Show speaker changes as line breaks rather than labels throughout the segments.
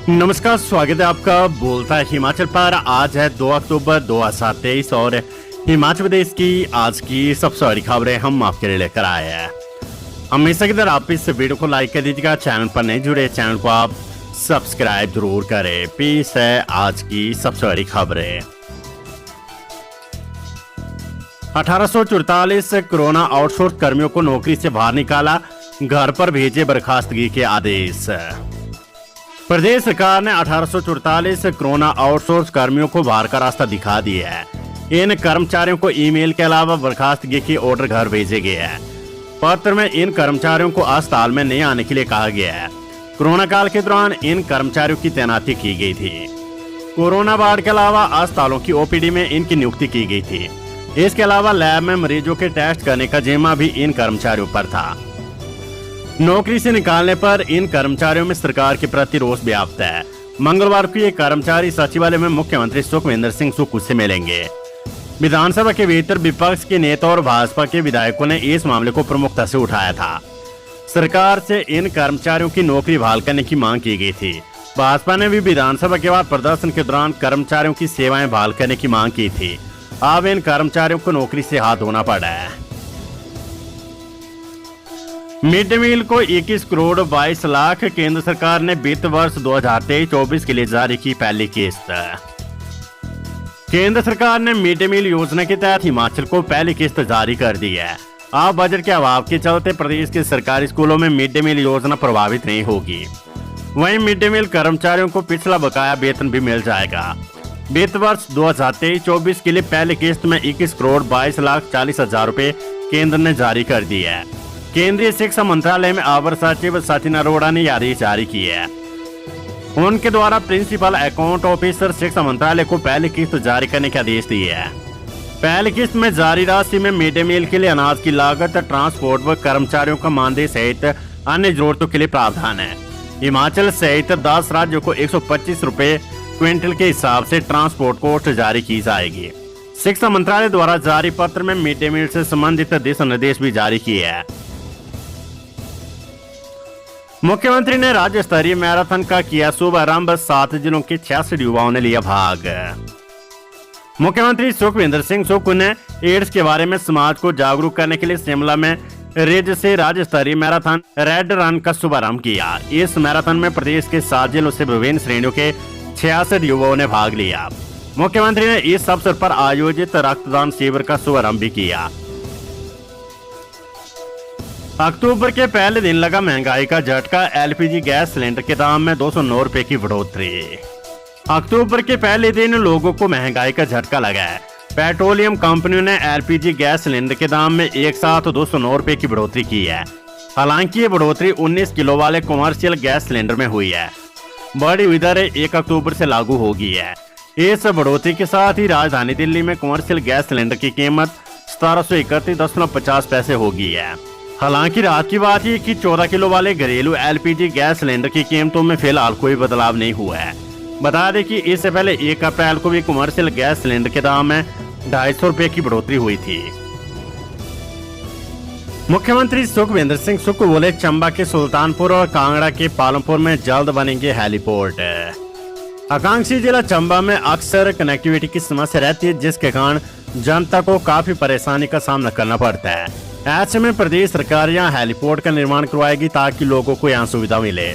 नमस्कार, स्वागत है आपका बोलता है हिमाचल पर। आज है 2 अक्टूबर 2023 और हिमाचल प्रदेश की आज की सबसे बड़ी खबरें हम आपके लिए लेकर आए हैं। हमेशा की तरह आप इस वीडियो को लाइक कर दीजिएगा। चैनल पर नहीं जुड़े, चैनल को आप सब्सक्राइब जरूर करें। पेश है आज की सबसे बड़ी खबरें। 1844 कोरोना आउटसोर्स कर्मियों को नौकरी से बाहर निकाला, घर पर भेजे बर्खास्तगी के आदेश। प्रदेश सरकार ने 1844 कोरोना आउटसोर्स कर्मियों को बाहर का रास्ता दिखा दिया है। इन कर्मचारियों को ईमेल के अलावा बर्खास्तगी के ऑर्डर घर भेजे गए हैं। पत्र में इन कर्मचारियों को अस्पताल में नहीं आने के लिए कहा गया है। कोरोना काल के दौरान इन कर्मचारियों की तैनाती की गई थी। कोरोना वार्ड के अलावा अस्पतालों की ओपीडी में इनकी नियुक्ति की गई थी। इसके अलावा लैब में मरीजों के टेस्ट करने का जिम्मा भी इन कर्मचारियों पर था। नौकरी से निकालने पर इन कर्मचारियों में सरकार के प्रति रोष व्याप्त है। मंगलवार को ये कर्मचारी सचिवालय में मुख्यमंत्री सुखविंदर सिंह सुक्खू से मिलेंगे। विधानसभा के भीतर विपक्ष के नेता और भाजपा के विधायकों ने इस मामले को प्रमुखता से उठाया था। सरकार से इन कर्मचारियों की नौकरी बहाल करने की मांग की गई थी। भाजपा ने भी विधानसभा के बाद प्रदर्शन के दौरान कर्मचारियों की सेवाएं बहाल करने की मांग की थी। अब इन कर्मचारियों को नौकरी से हाथ धोना पड़ा है। मिड डे मील को 21 करोड़ 22 लाख केंद्र सरकार ने वित्त वर्ष 2023-24 के लिए जारी की पहली किस्त। केंद्र सरकार ने मिड डे मील योजना के तहत हिमाचल को पहली किस्त जारी कर दी है। अब बजट के अभाव के चलते प्रदेश के सरकारी स्कूलों में मिड डे मील योजना प्रभावित नहीं होगी। वहीं मिड डे मील कर्मचारियों को पिछला बकाया वेतन भी मिल जाएगा। वित्त वर्ष 2023-24 के लिए पहली किस्त में 21 करोड़ 22 लाख 40 हजार रुपए केंद्र ने जारी कर दी है। केंद्रीय शिक्षा मंत्रालय में अवर सचिव सचिन अरोड़ा ने आदेश जारी किए हैं। उनके द्वारा प्रिंसिपल अकाउंट ऑफिसर शिक्षा मंत्रालय को पहली किस्त जारी करने के आदेश दिए हैं। पहली किस्त में जारी राशि में मिड डे मील के लिए अनाज की लागत, ट्रांसपोर्ट व कर्मचारियों का मानदेय सहित अन्य जरूरतों के लिए प्रावधान है। हिमाचल सहित 10 राज्यों को 125 रुपए क्विंटल के हिसाब से ट्रांसपोर्ट कोस्ट जारी की जाएगी। शिक्षा मंत्रालय द्वारा जारी पत्र में मिड डे मील से संबंधित दिशा निर्देश भी जारी किए हैं। मुख्यमंत्री ने राज्य स्तरीय मैराथन का किया शुभारंभ, 7 जिलों के 66 युवाओं ने लिया भाग। मुख्यमंत्री सुखविंदर सिंह सुक्खू ने एड्स के बारे में समाज को जागरूक करने के लिए शिमला में रिज से राज्य स्तरीय मैराथन रेड रन का शुभारंभ किया। इस मैराथन में प्रदेश के 7 जिलों से विभिन्न श्रेणियों के 66 युवाओं ने भाग लिया। मुख्यमंत्री ने इस अवसर पर आयोजित रक्तदान शिविर का शुभारंभ भी किया। अक्टूबर के पहले दिन लगा महंगाई का झटका, एलपीजी गैस सिलेंडर के दाम में 209 रुपए की बढ़ोतरी। अक्टूबर के पहले दिन लोगों को महंगाई का झटका लगा है। पेट्रोलियम कंपनियों ने एलपीजी गैस सिलेंडर के दाम में एक साथ 209 रुपए की बढ़ोतरी की है। हालांकि ये बढ़ोतरी 19 किलो वाले कमर्शियल गैस सिलेंडर में हुई है। बढ़ी हुई दरें 1 अक्टूबर से लागू होगी है। इस बढ़ोतरी के साथ ही राजधानी दिल्ली में कमर्शियल गैस सिलेंडर की कीमत 1731.50 पैसे होगी है। हालांकि रात की बात है कि 14 किलो वाले घरेलू एलपीजी गैस सिलेंडर की कीमतों में फिलहाल कोई बदलाव नहीं हुआ है। बता दें कि इससे पहले 1 अप्रैल को भी कमर्शियल गैस सिलेंडर के दाम में 250 रुपए की बढ़ोतरी हुई थी। मुख्यमंत्री सुखविंदर सिंह सुक्खू बोले, चंबा के सुल्तानपुर और कांगड़ा के पालमपुर में जल्द बनेंगे हेलीपोर्ट। आकांक्षी जिला चंबा में अक्सर कनेक्टिविटी की समस्या रहती है, जिसके कारण जनता को काफी परेशानी का सामना करना पड़ता है। ऐसे में प्रदेश सरकार यहाँ हेलीपोर्ट का निर्माण करवाएगी ताकि लोगों को यहाँ सुविधा मिले।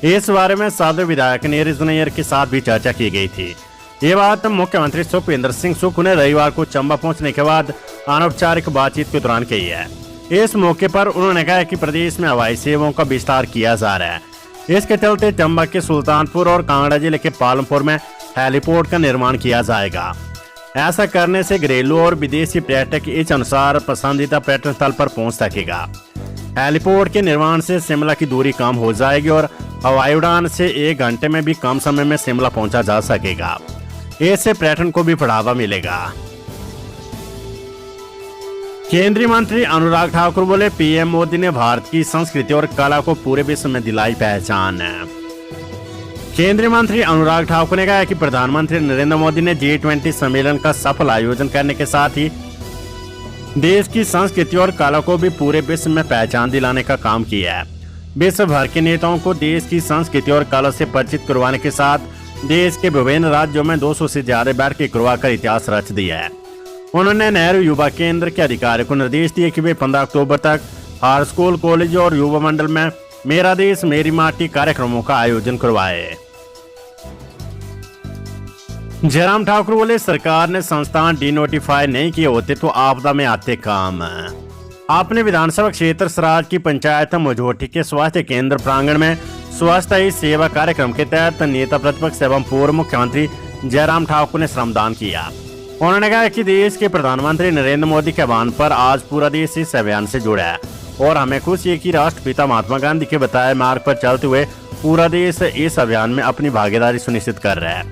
इस बारे में सदर विधायक नीरज नैयर के साथ भी चर्चा की गई थी। ये बात मुख्यमंत्री सुखविंदर सिंह सुक्खू ने रविवार को चंबा पहुंचने के बाद अनौपचारिक बातचीत के दौरान कही है। इस मौके पर उन्होंने कहा कि प्रदेश में हवाई सेवाओं का विस्तार किया जा रहा है। इसके चलते चंबा के सुल्तानपुर और कांगड़ा जिले के पालमपुर में हेलीपोर्ट का निर्माण किया जाएगा। ऐसा करने से घरेलू और विदेशी पर्यटक इस अनुसार पसंदीदा पर्यटन स्थल पर पहुंच सकेगा। हेलीपोर्ट के निर्माण से शिमला की दूरी कम हो जाएगी और हवाई उड़ान से 1 घंटे में भी कम समय में शिमला पहुंचा जा सकेगा। इससे पर्यटन को भी बढ़ावा मिलेगा। केंद्रीय मंत्री अनुराग ठाकुर बोले, पीएम मोदी ने भारत की संस्कृति और कला को पूरे विश्व में दिलाई पहचान। केंद्रीय मंत्री अनुराग ठाकुर ने कहा कि प्रधानमंत्री नरेंद्र मोदी ने G20 सम्मेलन का सफल आयोजन करने के साथ ही देश की संस्कृति और कला को भी पूरे विश्व में पहचान दिलाने का काम किया है। विश्व भर के नेताओं को देश की संस्कृति और कला से परिचित करवाने के साथ देश के विभिन्न राज्यों में 200 से ज्यादा बैठकें करवाकर इतिहास रच दिया है। उन्होंने नेहरू युवा केंद्र के अधिकारियों को निर्देश दिए कि वे 15 अक्टूबर तक हर स्कूल, कॉलेज और युवा मंडल में मेरा देश मेरी माटी कार्यक्रमों का आयोजन करवाए। जयराम ठाकुर बोले, सरकार ने संस्थान डिनोटिफाई नहीं किए होते तो आपदा में आते काम। अपने विधानसभा क्षेत्र सराज की पंचायत मझोटी के स्वास्थ्य केंद्र प्रांगण में स्वास्थ्य ही सेवा कार्यक्रम के तहत नेता प्रतिपक्ष एवं पूर्व मुख्यमंत्री जयराम ठाकुर ने श्रमदान किया। उन्होंने कहा कि देश के प्रधानमंत्री नरेंद्र मोदी के आह्वान पर आज पूरा देश इस अभियान से जुड़ा है और हमें खुशी है कि राष्ट्रपिता महात्मा गांधी के बताए मार्ग पर चलते हुए पूरा देश इस अभियान में अपनी भागीदारी सुनिश्चित कर रहा है।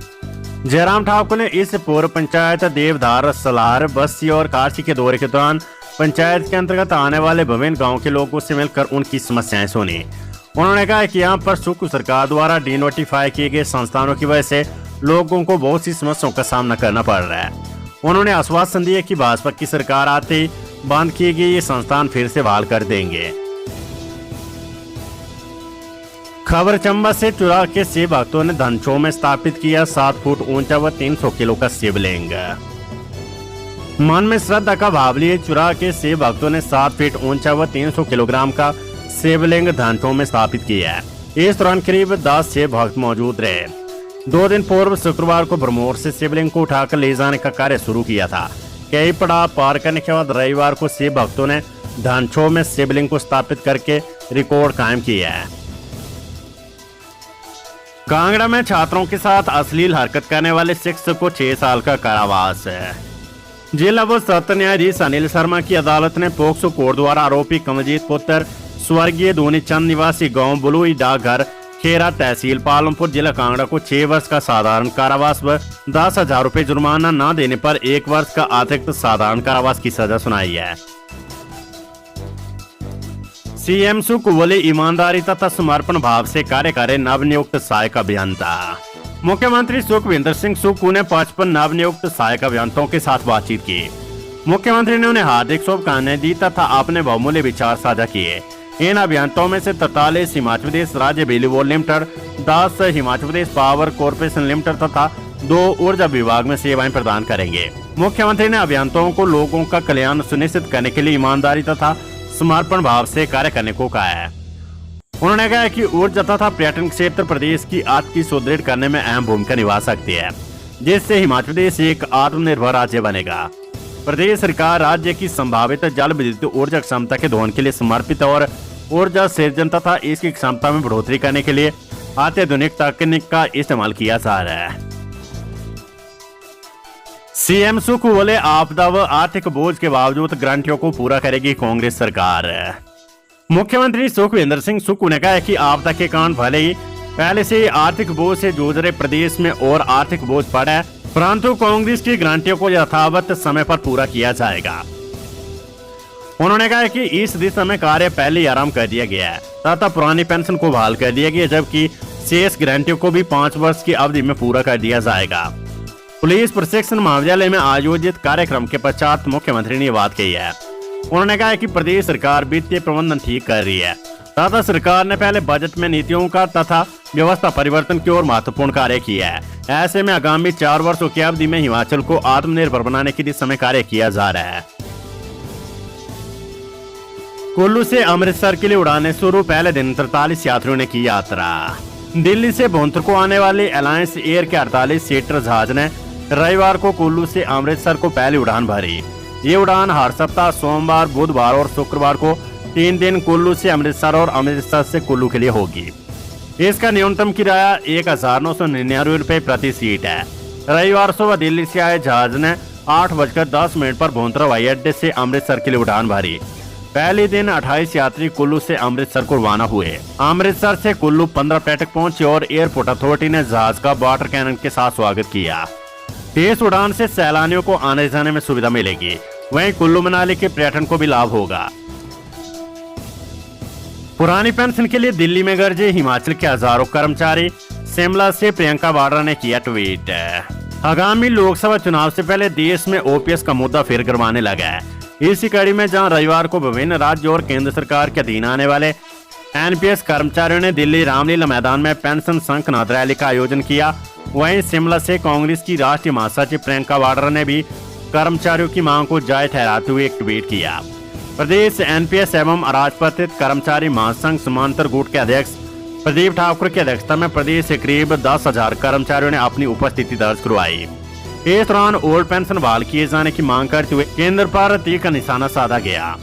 जयराम ठाकुर ने इस पूर्व पंचायत देवधार, सलार, बस्सी और काशी के दौरे के दौरान पंचायत के अंतर्गत आने वाले विभिन्न गाँव के लोगों से मिलकर उनकी समस्याएं सुनी। उन्होंने कहा कि यहाँ पर सुख सरकार द्वारा डिनोटिफाई किए गए संस्थानों की वजह से लोगों को बहुत सी समस्याओं का सामना करना पड़ रहा है। उन्होंने आश्वासन दिया कि भाजपा की सरकार आते ही बंद किए गए ये संस्थान फिर से बहाल कर देंगे। खबर चंबा से चुरा के शिव भक्तों ने धनछो में स्थापित किया 7 फुट ऊंचा व 300 किलो का शिवलिंग। मन में श्रद्धा का भाव लिए चुरा के शिव भक्तों ने 7 फीट ऊंचा व 300 किलोग्राम का शिवलिंग धनछो में स्थापित किया है। इस दौरान करीब 10 शिव भक्त मौजूद रहे। 2 दिन पूर्व शुक्रवार को ब्रह्मोर से शिवलिंग को उठाकर ले जाने का कार्य शुरू किया था। कई पड़ाव पार करने के बाद रविवार को शिव भक्तों ने धनछो में शिवलिंग को स्थापित करके रिकॉर्ड कायम किया है। कांगड़ा में छात्रों के साथ अश्लील हरकत करने वाले शिक्षक को 6 साल का कारावास है। जिला व सत्र न्यायाधीश अनिल शर्मा की अदालत ने पोक्सो कोर्ट द्वारा आरोपी कमलजीत पुत्र स्वर्गीय धोनी चंद निवासी गांव बुलुई डाकघर खेरा तहसील पालमपुर जिला कांगड़ा को 6 वर्ष का साधारण कारावास व 10,000 रुपए जुर्माना न देने पर 1 वर्ष का अतिरिक्त साधारण कारावास की सजा सुनाई है। सीएम सुख बोले, ईमानदारी तथा समर्पण भाव से कार्य करे नवनियुक्त सहायक अभियंता। मुख्यमंत्री सुखविंदर सिंह सुक्खू ने 55 नवनियुक्त सहायक अभियंताओं के साथ बातचीत की। मुख्यमंत्री ने उन्हें हार्दिक शुभकामनाएं दी तथा अपने बहुमूल्य विचार साझा किए। इन अभियंताओं में से 43 हिमाचल प्रदेश राज्य बिजली board limited, 10 Himachal Pradesh power corporation limited तथा 2 ऊर्जा विभाग में सेवाएं प्रदान करेंगे। मुख्यमंत्री ने अभियंताओं को लोगों का कल्याण सुनिश्चित करने के लिए ईमानदारी तथा समर्पण भाव से कार्य करने को कहा है। उन्होंने कहा कि ऊर्जा तथा पर्यटन क्षेत्र प्रदेश की अर्थ की सुदृढ़ करने में अहम भूमिका निभा सकती है, जिससे हिमाचल प्रदेश एक आत्मनिर्भर राज्य बनेगा। प्रदेश सरकार राज्य की संभावित जल विद्युत ऊर्जा क्षमता के दोहन के लिए समर्पित और ऊर्जा सृजन तथा इसकी क्षमता में बढ़ोतरी करने के लिए अत्याधुनिक तकनीक का इस्तेमाल किया जा रहा है। सीएम सुक्खू बोले, आपदा व आर्थिक बोझ के बावजूद गारंटियों को पूरा करेगी कांग्रेस सरकार। मुख्यमंत्री सुखविंदर सिंह सुक्खू ने कहा कि आपदा के कारण भले ही पहले से ही आर्थिक बोझ से जूझ रहे प्रदेश में और आर्थिक बोझ पड़ा है, परंतु कांग्रेस की गारंटियों को यथावत समय पर पूरा किया जाएगा। उन्होंने कहा कि इस दिशा में कार्य पहले ही आरंभ कर दिया गया है तथा पुरानी पेंशन को बहाल कर दिया गया, जबकि शेष गारंटियों को भी 5 वर्ष की अवधि में पूरा कर दिया जाएगा। पुलिस प्रशिक्षण महाविद्यालय में आयोजित कार्यक्रम के पश्चात मुख्यमंत्री ने बात कही है। उन्होंने कहा कि प्रदेश सरकार वित्तीय प्रबंधन ठीक कर रही है तथा सरकार ने पहले बजट में नीतियों का तथा व्यवस्था परिवर्तन की ओर महत्वपूर्ण कार्य किया है। ऐसे में आगामी 4 वर्षों की अवधि में हिमाचल को आत्मनिर्भर बनाने की दिशा में कार्य किया जा रहा है। कुल्लू से अमृतसर के लिए उड़ाने शुरू, पहले दिन 43 यात्रियों ने की यात्रा। दिल्ली से भुंतर को आने वाले अलायंस एयर के 48 सीटर जहाज ने रविवार को कुल्लू से अमृतसर को पहली उड़ान भरी। ये उड़ान हर सप्ताह सोमवार, बुधवार और शुक्रवार को 3 दिन कुल्लू से अमृतसर और अमृतसर से कुल्लू के लिए होगी। इसका न्यूनतम किराया 1999 रुपए प्रति सीट है। रविवार सुबह दिल्ली से आए जहाज ने 8:10 पर भुंतर हवाई अड्डे से अमृतसर के लिए उड़ान भरी। पहले दिन 28 यात्री कुल्लू से अमृतसर को रवाना हुए। अमृतसर से कुल्लू 15 पर्यटक पहुंचे और एयरपोर्ट अथॉरिटी ने जहाज का वाटर कैनन के साथ स्वागत किया। इस उड़ान से सैलानियों को आने जाने में सुविधा मिलेगी, वहीं कुल्लू मनाली के पर्यटन को भी लाभ होगा। पुरानी पेंशन के लिए दिल्ली में गरजे हिमाचल के हजारों कर्मचारी, शिमला से प्रियंका वाड्रा ने किया ट्वीट। आगामी लोकसभा चुनाव से पहले देश में ओपीएस का मुद्दा फिर गरमाने लगा है। इसी कड़ी में जहां रविवार को विभिन्न राज्य और केंद्र सरकार के अधीन आने वाले एनपीएस कर्मचारियों ने दिल्ली रामलीला मैदान में पेंशन शंखनाद रैली का आयोजन किया। वहीं शिमला से कांग्रेस की राष्ट्रीय महासचिव प्रियंका वाड्रा ने भी कर्मचारियों की मांग को जायज ठहराते हुए एक ट्वीट किया। प्रदेश एनपीएस एवं अराजपत्रित कर्मचारी महासंघ समांतर गुट के अध्यक्ष प्रदीप ठाकुर की अध्यक्षता में प्रदेश से करीब 10,000 कर्मचारियों ने अपनी उपस्थिति दर्ज करवाई। इस दौरान ओल्ड पेंशन बहाल किए जाने की मांग करते हुए केंद्र पर तीखा निशाना साधा गया।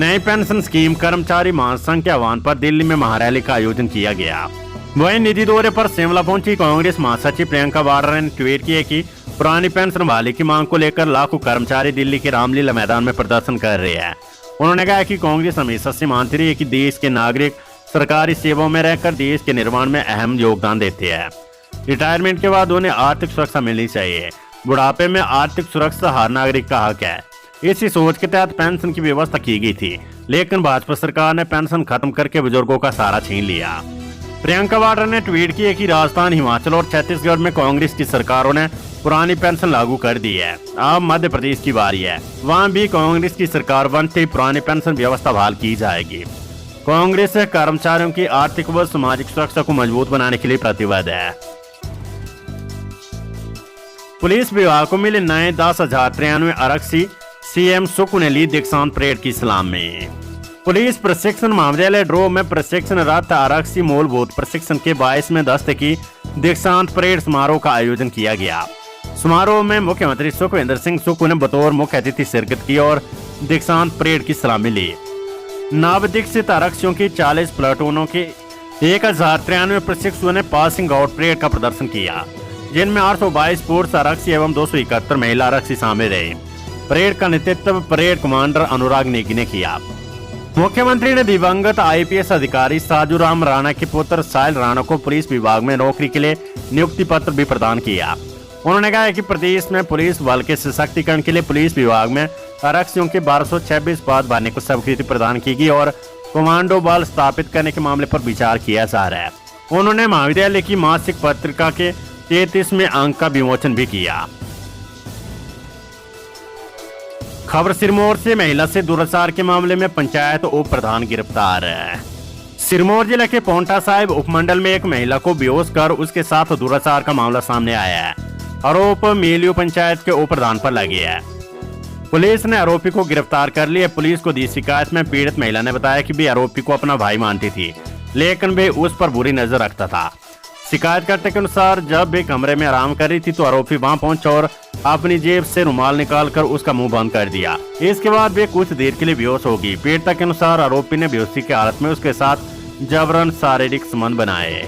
नई पेंशन स्कीम कर्मचारी महासंघ के आह्वान पर दिल्ली में महारैली का आयोजन किया गया। वहीं निजी दौरे पर शिमला पहुंची कांग्रेस महासचिव प्रियंका वाड्रा ने ट्वीट किया कि पुरानी पेंशन बहाली की मांग को लेकर लाखों कर्मचारी दिल्ली के रामलीला मैदान में प्रदर्शन कर रहे हैं। उन्होंने कहा कि कांग्रेस हमेशा से मानती रही है कि देश के नागरिक सरकारी सेवाओं में रहकर देश के निर्माण में अहम योगदान देते हैं। रिटायरमेंट के बाद उन्हें आर्थिक सुरक्षा मिलनी चाहिए। बुढ़ापे में आर्थिक सुरक्षा हर नागरिक का हक है। इसी सोच के तहत पेंशन की व्यवस्था की गई थी, लेकिन भाजपा सरकार ने पेंशन खत्म करके बुजुर्गों का सहारा छीन लिया। प्रियंका वाड्रा ने ट्वीट किया कि राजस्थान, हिमाचल और छत्तीसगढ़ में कांग्रेस की सरकारों ने पुरानी पेंशन लागू कर दी है। अब मध्य प्रदेश की बारी है, वहां भी कांग्रेस की सरकार बनते ही पुरानी पेंशन व्यवस्था बहाल की जाएगी। कांग्रेस कर्मचारियों की आर्थिक व सामाजिक सुरक्षा को मजबूत बनाने के लिए प्रतिबद्ध है। पुलिस विभाग को मिले नए 10,093 आरक्षी, सीएम सुक्खू ने ली दीक्षांत परेड की सलामी। पुलिस प्रशिक्षण महाविद्यालय ड्रो में प्रशिक्षणरत आरक्षी मूलभूत प्रशिक्षण के 22वें दस्ते की दीक्षांत परेड समारोह का आयोजन किया गया। समारोह में मुख्यमंत्री सुखविंदर सिंह सुक्खू ने बतौर मुख्य अतिथि शिरकत की और दीक्षांत परेड की सलामी ली। नवदीक्षित आरक्षियों की 40 प्लाटूनों के 1093 प्रशिक्षुओं ने पासिंग आउट परेड का प्रदर्शन किया, जिनमें 822 पुरुष आरक्षी एवं 271 महिला आरक्षी शामिल रहे। परेड का नेतृत्व परेड कमांडर अनुराग नेगी ने किया। मुख्यमंत्री ने दिवंगत आईपीएस अधिकारी साजूराम राणा के पुत्र साहिल राणा को पुलिस विभाग में नौकरी के लिए नियुक्ति पत्र भी प्रदान किया। उन्होंने कहा कि प्रदेश में पुलिस बल के सशक्तिकरण के लिए पुलिस विभाग में आरक्षियों के 1226 पद भरने को स्वीकृति प्रदान की गई और कमांडो बल स्थापित करने के मामले पर विचार किया जा रहा है। उन्होंने महाविद्यालय की मासिक पत्रिका के 33वें अंक का विमोचन भी किया। खबर सिरमौर से, महिला से दुराचार के मामले में पंचायत उप प्रधान गिरफ्तार है। सिरमौर जिले के पोंटा साहिब उपमंडल में एक महिला को बेहोश कर उसके साथ दुराचार का मामला सामने आया है। आरोप मेलियो पंचायत के उप प्रधान पर लगे है। पुलिस ने आरोपी को गिरफ्तार कर लिया। पुलिस को दी शिकायत में पीड़ित महिला ने बताया कि वे आरोपी को अपना भाई मानती थी, लेकिन वे उस पर बुरी नजर रखता था। शिकायतकर्ता के अनुसार जब वे कमरे में आराम कर रही थी तो आरोपी वहां पहुंचा और अपनी जेब से रुमाल निकालकर उसका मुंह बंद कर दिया। इसके बाद वे कुछ देर के लिए बेहोश हो गई। पीड़िता के अनुसार आरोपी ने बेहोशी की हालत में उसके साथ जबरन शारीरिक संबंध बनाए।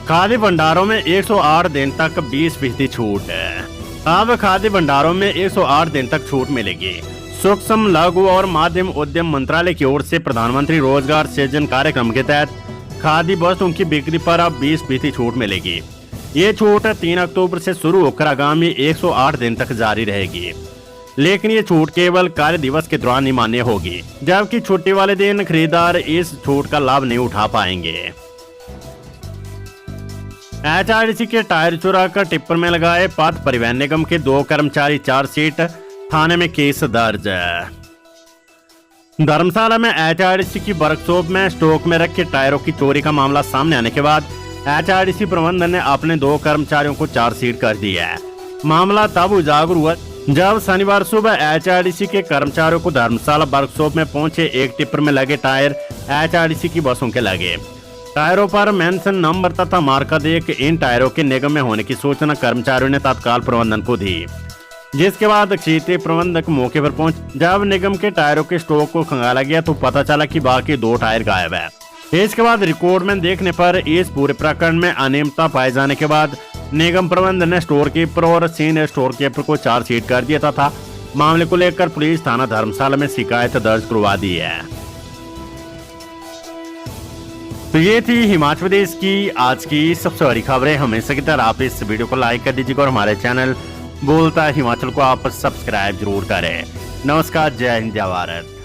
खाद्य भंडारों में 108 दिन तक 20% छूट है। अब खाद्य भंडारों में 108 दिन तक छूट मिलेगी। सूक्ष्म, लघु और माध्यम उद्यम मंत्रालय की ओर से प्रधानमंत्री रोजगार सृजन कार्यक्रम के तहत खाद्य वस्तुओं की बिक्री पर अब 20% छूट मिलेगी। ये छूट 3 अक्टूबर से शुरू होकर आगामी 108 दिन तक जारी रहेगी, लेकिन ये छूट केवल कार्य दिवस के दौरान ही मान्य होगी, जबकि छुट्टी वाले दिन खरीदार इस छूट का लाभ नहीं उठा पाएंगे। एचआरटीसी के टायर चुरा कर टिप्पर में लगाए पथ परिवहन निगम के 2 कर्मचारी, चार्जशीट, थाने में केस दर्ज। धर्मशाला में एचआरटीसी की वर्कशॉप में स्टॉक में रखे टायरों की चोरी का मामला सामने आने के बाद एचआरटीसी प्रबंधन ने अपने 2 कर्मचारियों को चार्जशीट कर दिया है। मामला तब उजागर हुआ जब शनिवार सुबह एचआरटीसी के कर्मचारियों को धर्मशाला वर्कशॉप में पहुंचे एक टिप्पर में लगे टायर एचआरटीसी की बसों के लगे। टायरों पर मेंशन नंबर तथा मार्का देख इन टायरों के निगम में होने की सूचना कर्मचारियों ने तत्काल प्रबंधन को दी, जिसके बाद क्षेत्रीय प्रबंधक मौके पर पहुंचे। जब निगम के टायरों के स्टॉक को खंगाला गया तो पता चला कि बाकी 2 टायर गायब है। इसके बाद रिकॉर्ड में देखने पर इस पूरे प्रकरण में अनियमितता पाए जाने के बाद निगम प्रबंधन ने स्टोर कीपर और सीनियर स्टोर कीपर को चार्जशीट कर दिया तथा मामले को लेकर पुलिस थाना धर्मशाला में शिकायत दर्ज करवा दी है। तो ये थी हिमाचल प्रदेश की आज की सबसे बड़ी खबरें। हमेशा की तरह आप इस वीडियो को लाइक कर दीजिएगा और हमारे चैनल बोलता है हिमाचल को आप सब्सक्राइब जरूर करें। नमस्कार, जय हिंद, जय भारत।